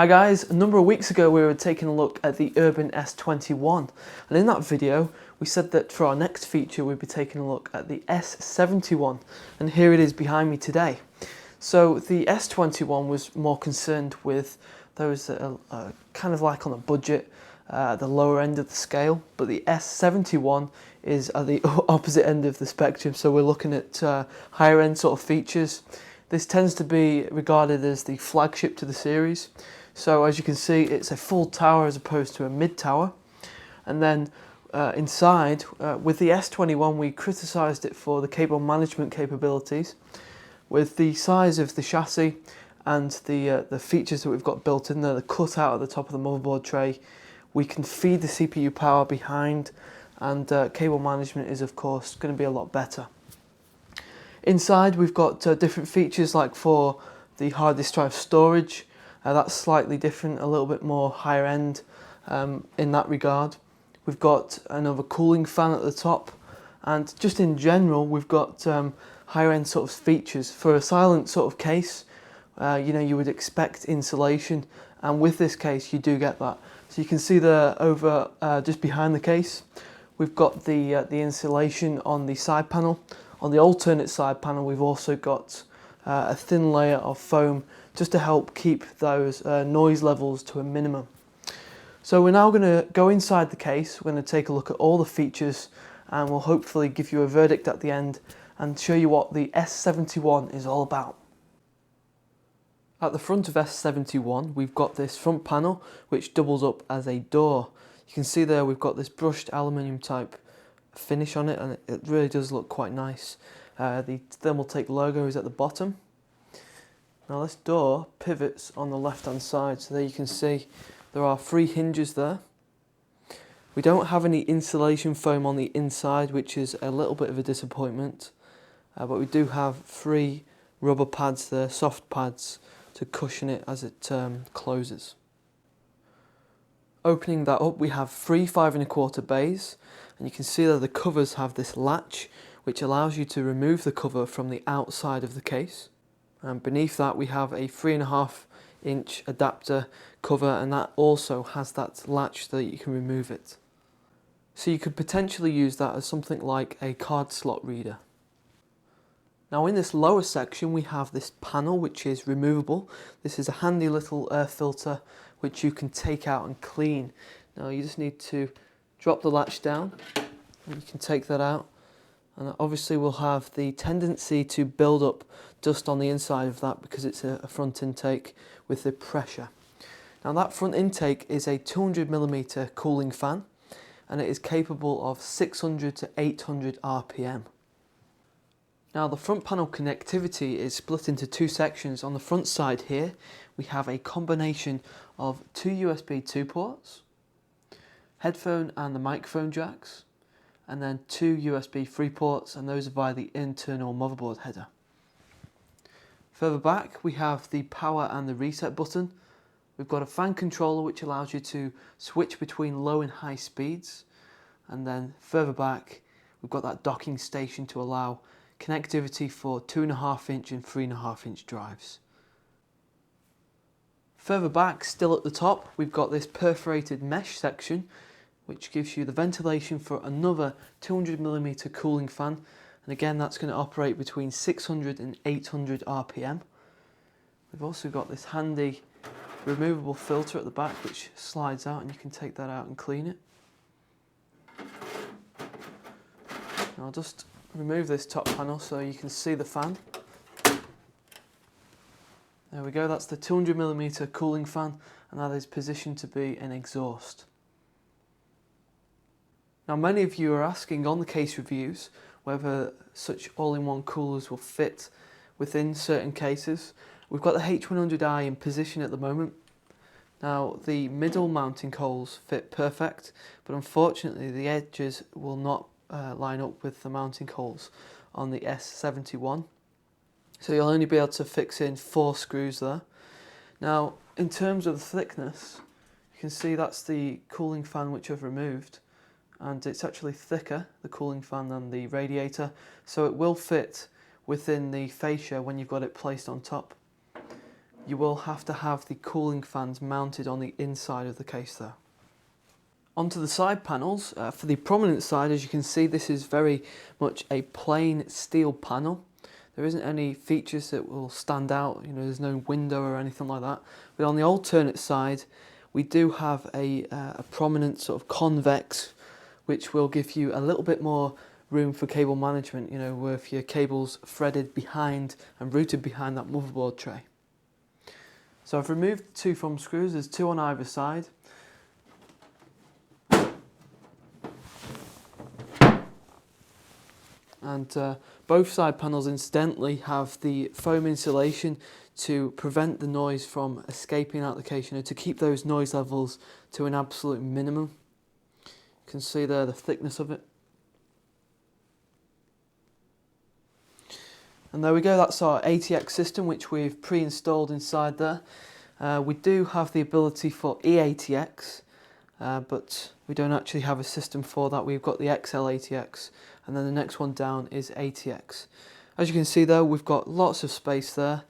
Hi guys, a number of weeks ago we were taking a look at the Urban S21, and in that video we said that for our next feature we'd be taking a look at the S71, and here it is behind me today. So the S21 was more concerned with those that are kind of like on a budget, the lower end of the scale, but the S71 is at the opposite end of the spectrum, so we're looking at higher end sort of features. This tends to be regarded as the flagship to the series. So as you can see, it's a full tower as opposed to a mid tower. And then inside, with the S21, we criticised it for the cable management capabilities. With the size of the chassis and the features that we've got built in there, the cutout at the top of the motherboard tray, we can feed the CPU power behind, and cable management is of course going to be a lot better. Inside we've got different features, like for the hard disk drive storage. That's slightly different, a little bit more higher end in that regard. We've got another cooling fan at the top, and just in general we've got higher end sort of features. For a silent sort of case, you would expect insulation, and with this case you do get that. So you can see there over just behind the case we've got the insulation on the side panel. On the alternate side panel we've also got a thin layer of foam just to help keep those noise levels to a minimum. So we're now going to go inside the case, we're going to take a look at all the features, and we'll hopefully give you a verdict at the end and show you what the S71 is all about. At the front of S71 we've got this front panel which doubles up as a door. You can see there we've got this brushed aluminium type finish on it, and it really does look quite nice. The Thermaltake logo is at the bottom. Now this door pivots on the left hand side, so there you can see there are 3 hinges there. We don't have any insulation foam on the inside, which is a little bit of a disappointment, but we do have 3 rubber pads there, soft pads, to cushion it as it closes. Opening that up, we have 3 5 1/4 bays, and you can see that the covers have this latch which allows you to remove the cover from the outside of the case. And beneath that we have a 3.5 inch adapter cover, and that also has that latch so that you can remove it. So you could potentially use that as something like a card slot reader. Now in this lower section we have this panel which is removable. This is a handy little air filter which you can take out and clean. Now you just need to drop the latch down and you can take that out, and that obviously will have the tendency to build up dust on the inside of that because it's a front intake with the pressure. Now that front intake is a 200mm cooling fan, and it is capable of 600 to 800 RPM. Now the front panel connectivity is split into 2 sections. On the front side here we have a combination of 2 USB 2 ports, headphone and the microphone jacks, and then 2 USB 3 ports, and those are via the internal motherboard header. Further back we have the power and the reset button. We've got a fan controller which allows you to switch between low and high speeds, and then further back we've got that docking station to allow connectivity for 2.5 inch and 3.5 inch drives. Further back, still at the top, we've got this perforated mesh section which gives you the ventilation for another 200mm cooling fan, and again that's going to operate between 600 and 800 RPM. We've also got this handy removable filter at the back which slides out, and you can take that out and clean it. Now I'll just remove this top panel so you can see the fan. There we go, that's the 200mm cooling fan, and that is positioned to be an exhaust. Now many of you are asking on the case reviews whether such all-in-one coolers will fit within certain cases. We've got the H100i in position at the moment. Now the middle mounting holes fit perfect, but unfortunately the edges will not line up with the mounting holes on the S71. So you'll only be able to fix in 4 screws there. Now in terms of the thickness, you can see that's the cooling fan which I've removed, and it's actually thicker, the cooling fan, than the radiator, so it will fit within the fascia when you've got it placed on top. You will have to have the cooling fans mounted on the inside of the case though. Onto the side panels. For the prominent side, as you can see, this is very much a plain steel panel. There isn't any features that will stand out, you know, there's no window or anything like that. But on the alternate side, we do have a prominent sort of convex, which will give you a little bit more room for cable management, you know, with your cables threaded behind and routed behind that motherboard tray. So I've removed the two thumb screws, there's two on either side. And both side panels incidentally have the foam insulation to prevent the noise from escaping out the case, you know, to keep those noise levels to an absolute minimum. You can see there the thickness of it. And there we go, that's our ATX system which we've pre-installed inside there. We do have the ability for eATX, but we don't actually have a system for that. We've got the XL ATX, and then the next one down is ATX. As you can see though, we've got lots of space there.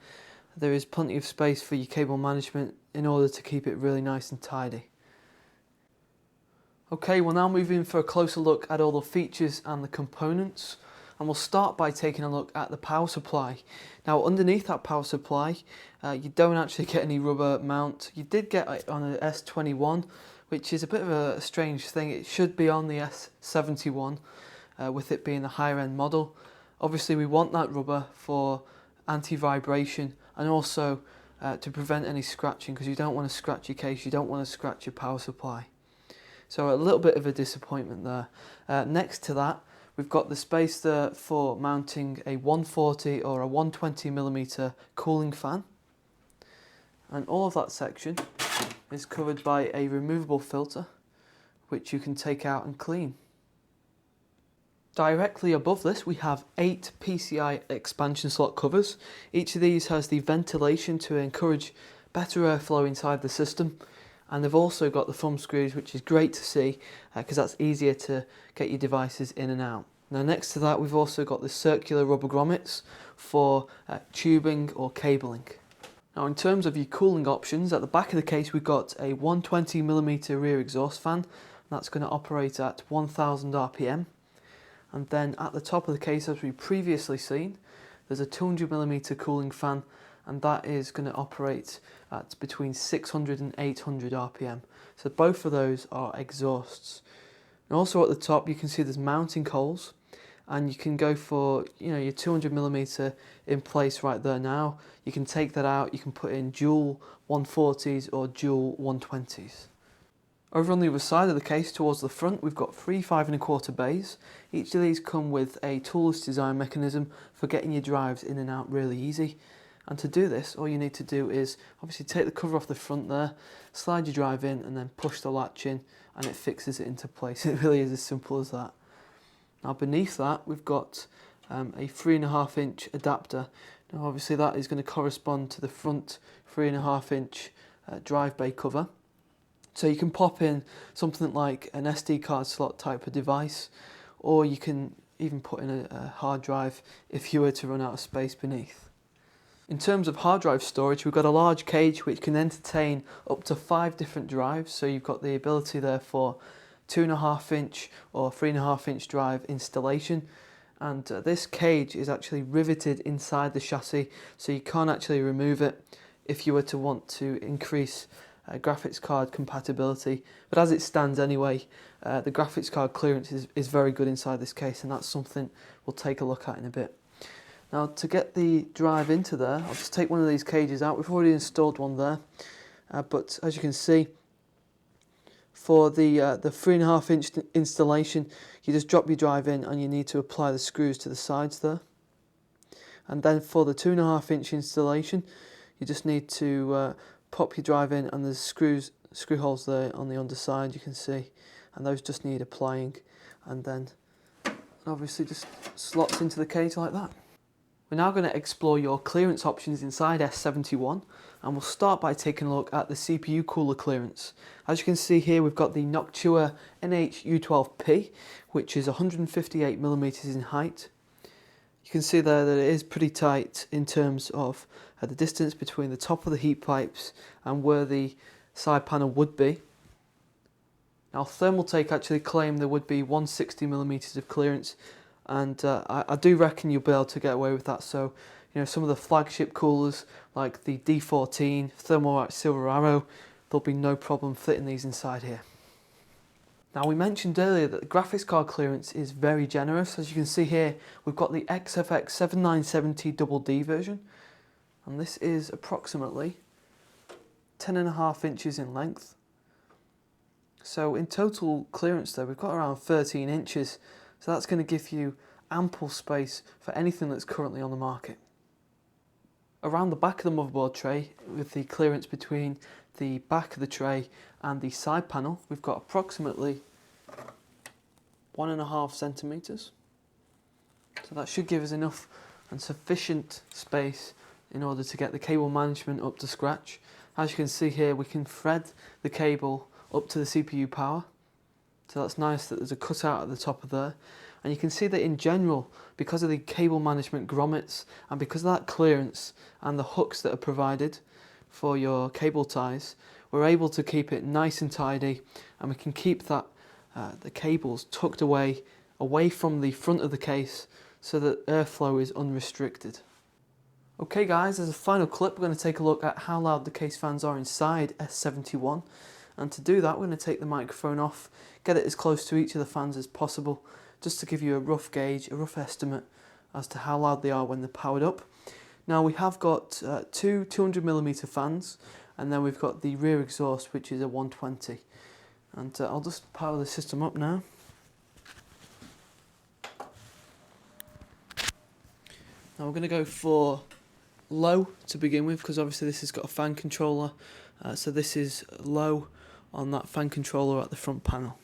There is plenty of space for your cable management in order to keep it really nice and tidy. Okay, we'll now move in for a closer look at all the features and the components. And we'll start by taking a look at the power supply. Now underneath that power supply, you don't actually get any rubber mount. You did get it on an S21, which is a bit of a strange thing. It should be on the S71, with it being a higher end model. Obviously we want that rubber for anti-vibration and also to prevent any scratching, because you don't want to scratch your case, you don't want to scratch your power supply. So a little bit of a disappointment there. Next to that, we've got the space there for mounting a 140 or a 120mm cooling fan. And all of that section is covered by a removable filter, which you can take out and clean. Directly above this we have 8 PCI expansion slot covers. Each of these has the ventilation to encourage better airflow inside the system. And they've also got the thumb screws, which is great to see because that's easier to get your devices in and out. Now next to that we've also got the circular rubber grommets for tubing or cabling. Now in terms of your cooling options, at the back of the case we've got a 120mm rear exhaust fan, and that's going to operate at 1000 RPM. And then at the top of the case, as we've previously seen, there's a 200mm cooling fan, and that is going to operate at between 600 and 800 RPM. So both of those are exhausts. And also at the top you can see there's mounting holes, and you can go for, you know, your 200mm in place right there now. You can take that out, you can put in dual 140s or dual 120s. Over on the other side of the case towards the front we've got 3 5¼ bays. Each of these come with a toolless design mechanism for getting your drives in and out really easy. And to do this, all you need to do is obviously take the cover off the front there, slide your drive in and then push the latch in, and it fixes it into place. It really is as simple as that. Now beneath that we've got a 3.5-inch adapter. Now obviously that is going to correspond to the front 3.5-inch drive bay cover. So you can pop in something like an SD card slot type of device, or you can even put in a hard drive if you were to run out of space beneath. In terms of hard drive storage, we've got a large cage which can entertain up to 5 different drives, so you've got the ability there for 2.5-inch or 3.5-inch drive installation. And this cage is actually riveted inside the chassis, so you can't actually remove it if you were to want to increase graphics card compatibility. But as it stands anyway, the graphics card clearance is very good inside this case, and that's something we'll take a look at in a bit. Now to get the drive into there, I'll just take one of these cages out. We've already installed one there, but as you can see, for the 3.5-inch installation, you just drop your drive in and you need to apply the screws to the sides there. And then for the 2.5-inch installation, you just need to pop your drive in, and there's screw holes there on the underside, you can see, and those just need applying, and then obviously just slots into the cage like that. We're now going to explore your clearance options inside S71, and we'll start by taking a look at the CPU cooler clearance. As you can see here, we've got the Noctua NH-U12P, which is 158mm in height. You can see there that it is pretty tight in terms of the distance between the top of the heat pipes and where the side panel would be. Now Thermaltake actually claimed there would be 160mm of clearance, and I do reckon you'll be able to get away with that. So, you know, some of the flagship coolers like the D14, Thermaltake Silver Arrow, there'll be no problem fitting these inside here. Now we mentioned earlier that the graphics card clearance is very generous. As you can see here, we've got the XFX 7970 Double D version, and this is approximately 10.5 inches in length. So in total clearance there, we've got around 13 inches, so that's going to give you ample space for anything that's currently on the market. Around the back of the motherboard tray, with the clearance between the back of the tray and the side panel, we've got approximately 1.5 centimeters. So that should give us enough and sufficient space in order to get the cable management up to scratch. As you can see here, we can thread the cable up to the CPU power. So that's nice that there's a cutout at the top of there. And you can see that in general, because of the cable management grommets and because of that clearance and the hooks that are provided for your cable ties, we're able to keep it nice and tidy, and we can keep that the cables tucked away from the front of the case so that airflow is unrestricted. Okay guys, as a final clip, we're going to take a look at how loud the case fans are inside S71. And to do that, we're going to take the microphone off, get it as close to each of the fans as possible, just to give you a rough gauge, a rough estimate as to how loud they are when they're powered up. Now we have got two 200mm fans, and then we've got the rear exhaust, which is a 120. And I'll just power the system up now. Now we're going to go for low to begin with, because obviously this has got a fan controller, so this is low on that fan controller at the front panel.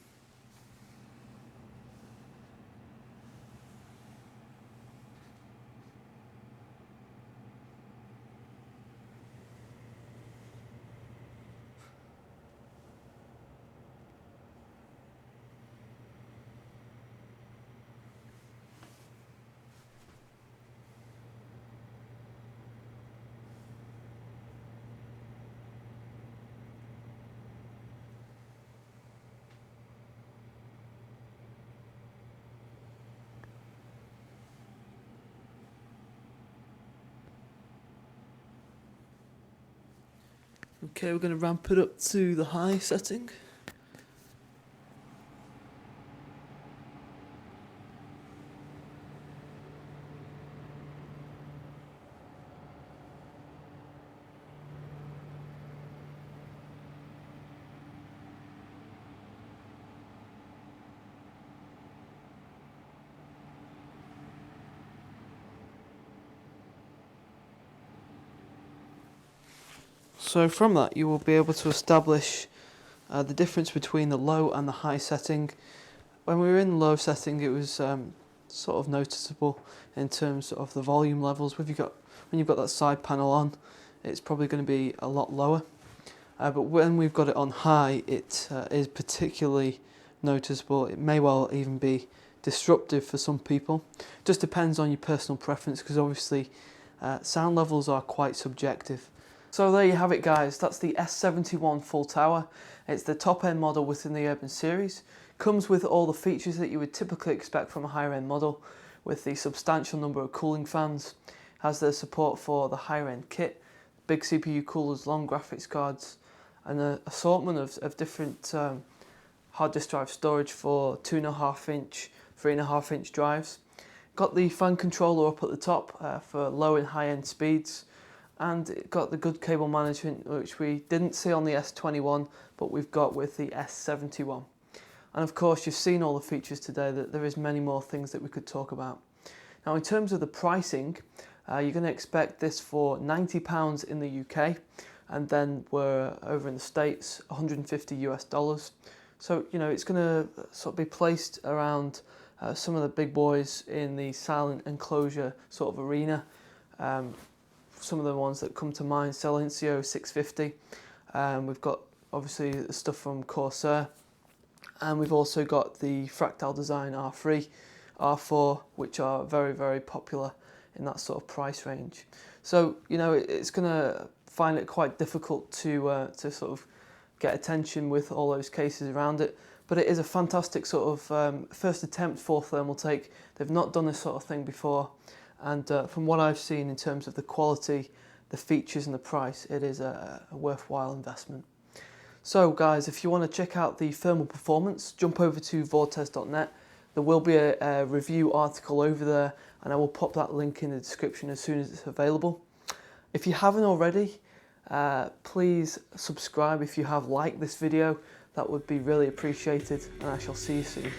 Okay, we're going to ramp it up to the high setting. So from that you will be able to establish the difference between the low and the high setting. When we were in the low setting, it was sort of noticeable in terms of the volume levels. When you've got that side panel on, it's probably going to be a lot lower. But when we've got it on high, it is particularly noticeable. It may well even be disruptive for some people. Just depends on your personal preference, because obviously sound levels are quite subjective. So there you have it guys, that's the S71 full tower. It's the top end model within the Urban series. Comes with all the features that you would typically expect from a higher end model, with the substantial number of cooling fans. Has the support for the higher end kit, big CPU coolers, long graphics cards, and an assortment of different hard disk drive storage for 2.5 inch, 3.5 inch drives. Got the fan controller up at the top for low and high end speeds. And it got the good cable management, which we didn't see on the S21, but we've got with the S71. And of course, you've seen all the features today, that there is many more things that we could talk about. Now, in terms of the pricing, you're going to expect this for £90 in the UK, and then we're over in the States, $150 US. So, you know, it's going to sort of be placed around some of the big boys in the silent enclosure sort of arena. Some of the ones that come to mind, Silencio 650. We've got obviously the stuff from Corsair, and we've also got the Fractal Design R3, R4, which are very, very popular in that sort of price range. So, you know, it's going to find it quite difficult to sort of get attention with all those cases around it. But it is a fantastic sort of first attempt for Thermaltake. They've not done this sort of thing before. And from what I've seen in terms of the quality, the features and the price, it is a worthwhile investment. So guys, if you want to check out the thermal performance, jump over to vortex.net. There will be a review article over there, and I will pop that link in the description as soon as it's available. If you haven't already, please subscribe if you have liked this video. That would be really appreciated, and I shall see you soon.